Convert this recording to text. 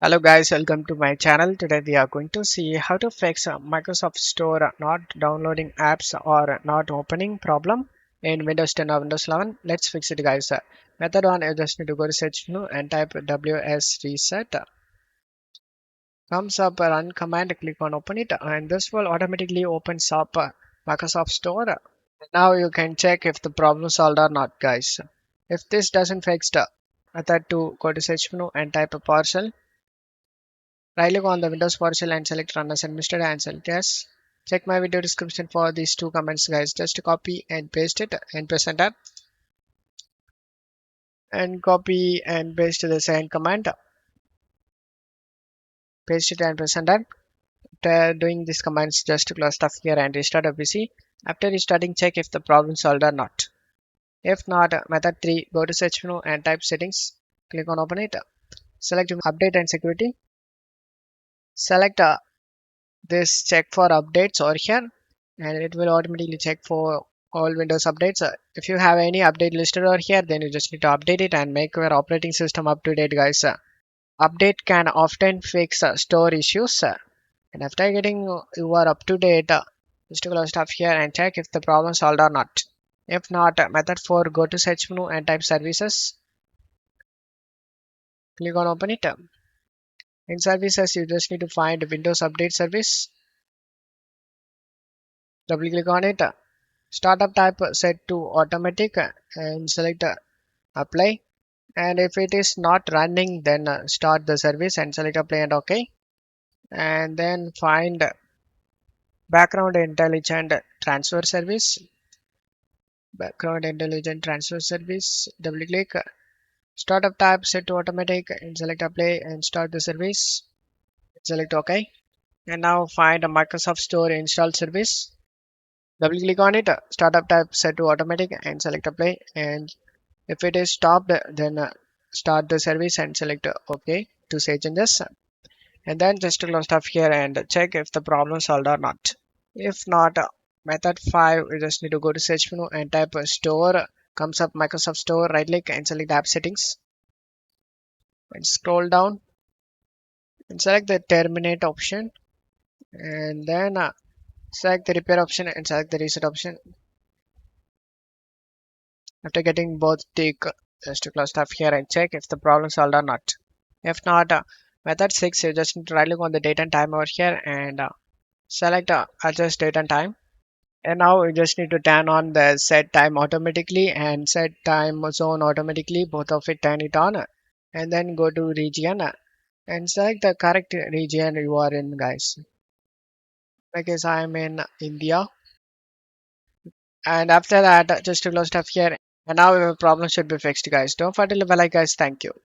Hello guys, welcome to my channel. Today we are going to see how to fix Microsoft Store not downloading apps or not opening problem in Windows 10 or Windows 11. Let's fix it guys. Method 1, you just need to go to search menu and type ws reset. Comes up run command, click on open it and this will automatically opens up Microsoft Store. Now you can check if the problem solved or not guys. If this doesn't fix method 2, go to search menu and type a PowerShell. Right click on the Windows PowerShell and select Run as Administrator and select Yes. Check my video description for these two comments guys. Just copy and paste it and press enter. And copy and paste the same command. Paste it and press enter. After doing these commands, just close stuff here and restart your PC. After restarting, check if the problem solved or not. If not, method 3, go to search menu and type settings. Click on open it. Select update and security. Select this check for updates over here and it will automatically check for all Windows updates. If you have any update listed over here, then you just need to update it and make your operating system up to date guys. Update can often fix store issues and after getting you are up to date, just close stuff here and check if the problem solved or not. If not, method 4, go to search menu and type services. Click on open it. In services, you just need to find Windows Update service. Double click on it. Startup type set to automatic and select apply. And if it is not running, then start the service and select apply and OK. And then find background intelligent transfer service. Background intelligent transfer service. Double click. Startup type set to automatic and select apply and start the service. Select OK. And now find a Microsoft Store install service. Double click on it. Startup type set to automatic and select apply. And if it is stopped, then start the service and select OK to save changes. And then just close stuff here and check if the problem solved or not. If not, method 5, you just need to go to search menu and type store. Comes up Microsoft Store, right click and select app settings. And scroll down and select the terminate option. And then select the repair option and select the reset option. After getting both tick, just to close stuff here and check if the problem solved or not. If not, method 6, you just need to right click on the date and time over here and select adjust date and time. And now you just need to turn on the set time automatically and set time zone automatically. Both of it turn it on. And then go to region and select the correct region you are in guys. Like as I am in India. And after that, just to close stuff here. And now your problem should be fixed guys. Don't forget to leave a like guys. Thank you.